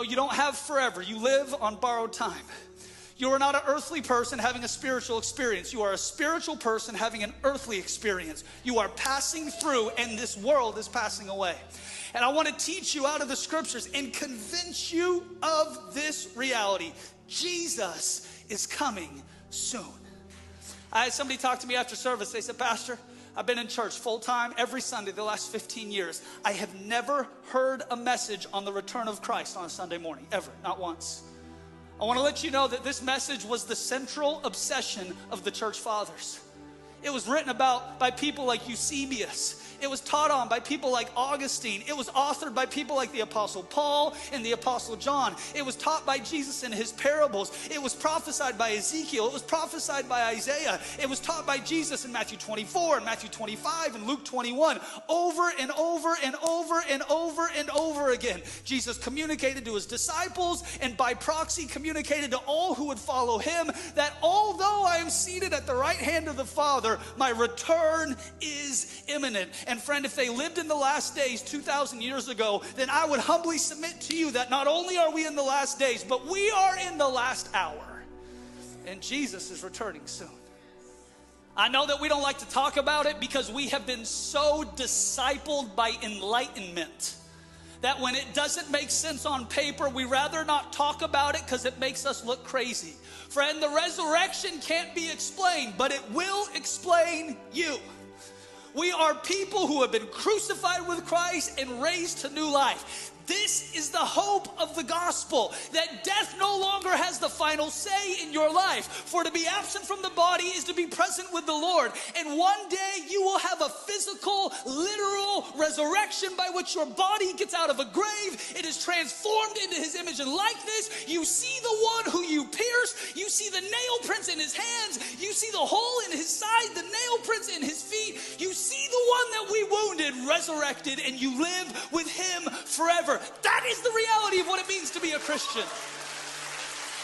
You don't have forever. You live on borrowed time. You are not an earthly person having a spiritual experience. You are a spiritual person having an earthly experience. You are passing through, and this world is passing away. And I want to teach you out of the scriptures and convince you of this reality. Jesus is coming soon. I had somebody talk to me after service. They said, Pastor, I've been in church full time every Sunday the last 15 years. I have never heard a message on the return of Christ on a Sunday morning, ever, not once. I want to let you know that this message was the central obsession of the church fathers. It was written about by people like Eusebius. It was taught on by people like Augustine. It was authored by people like the Apostle Paul and the Apostle John. It was taught by Jesus in his parables. It was prophesied by Ezekiel. It was prophesied by Isaiah. It was taught by Jesus in Matthew 24 and Matthew 25 and Luke 21. Over and over and over and over and over again. Jesus communicated to his disciples and by proxy communicated to all who would follow him that although I am seated at the right hand of the Father, my return is imminent. And friend, if they lived in the last days 2,000 years ago, then I would humbly submit to you that not only are we in the last days, but we are in the last hour. And Jesus is returning soon. I know that we don't like to talk about it because we have been so discipled by enlightenment that when it doesn't make sense on paper, we rather not talk about it because it makes us look crazy. Friend, the resurrection can't be explained, but it will explain you. We are people who have been crucified with Christ and raised to new life. This is the hope of the gospel, that death no longer has the final say in your life. For to be absent from the body is to be present with the Lord. And one day you will have a physical, literal resurrection by which your body gets out of a grave. It is transformed into his image and likeness. You see the one who you pierced. You see the nail prints in his hands. You see the hole in his side, the nail prints in his feet. You see the one that we wounded, resurrected, and you live with him forever. That is the reality of what it means to be a Christian.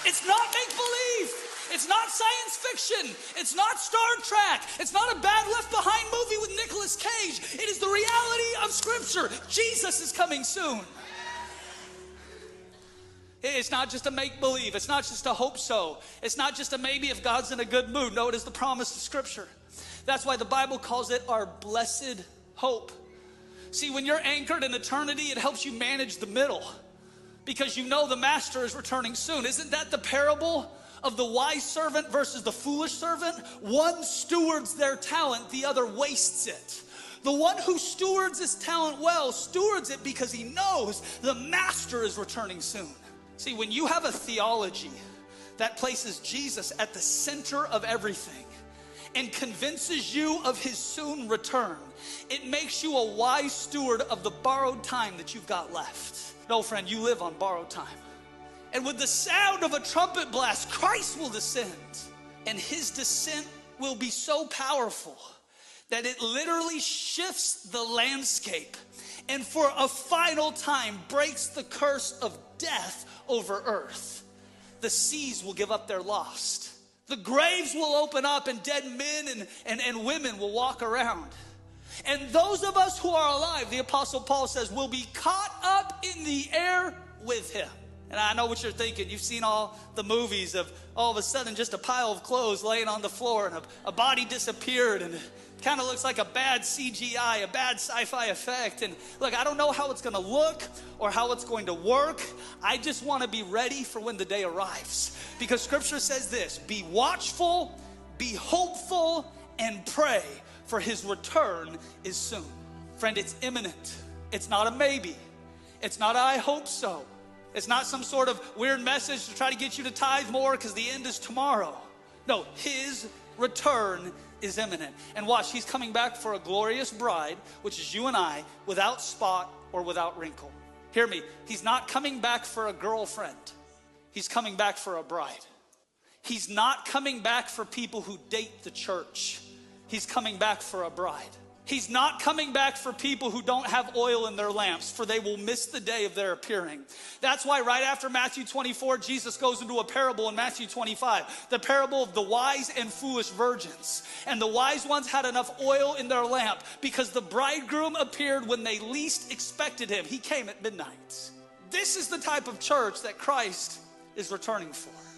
It's not make-believe. It's not science fiction. It's not Star Trek. It's not a bad Left Behind movie with Nicolas Cage. It is the reality of Scripture. Jesus is coming soon. It's not just a make-believe. It's not just a hope so. It's not just a maybe if God's in a good mood. No, it is the promise of Scripture. That's why the Bible calls it our blessed hope. See, when you're anchored in eternity, it helps you manage the middle because you know the master is returning soon. Isn't that the parable of the wise servant versus the foolish servant? One stewards their talent, the other wastes it. The one who stewards his talent well stewards it because he knows the master is returning soon. See, when you have a theology that places Jesus at the center of everything and convinces you of his soon return, it makes you a wise steward of the borrowed time that you've got left. No, friend, you live on borrowed time. And with the sound of a trumpet blast, Christ will descend. And his descent will be so powerful that it literally shifts the landscape and for a final time breaks the curse of death over earth. The seas will give up their lost. The graves will open up and dead men and women will walk around. And those of us who are alive, the Apostle Paul says, will be caught up in the air with him. And I know what you're thinking. You've seen all the movies of all of a sudden just a pile of clothes laying on the floor and a body disappeared and it kind of looks like a bad CGI, a bad sci-fi effect. And look, I don't know how it's going to look or how it's going to work. I just want to be ready for when the day arrives. Because Scripture says this: be watchful, be hopeful, and pray, for his return is soon. Friend, it's imminent. It's not a maybe. It's not a I hope so. It's not some sort of weird message to try to get you to tithe more because the end is tomorrow. No, his return is imminent. And watch, he's coming back for a glorious bride, which is you and I, without spot or without wrinkle. Hear me, he's not coming back for a girlfriend. He's coming back for a bride. He's not coming back for people who date the church. He's coming back for a bride. He's not coming back for people who don't have oil in their lamps, for they will miss the day of their appearing. That's why right after Matthew 24, Jesus goes into a parable in Matthew 25, the parable of the wise and foolish virgins. And the wise ones had enough oil in their lamp because the bridegroom appeared when they least expected him. He came at midnight. This is the type of church that Christ is returning for.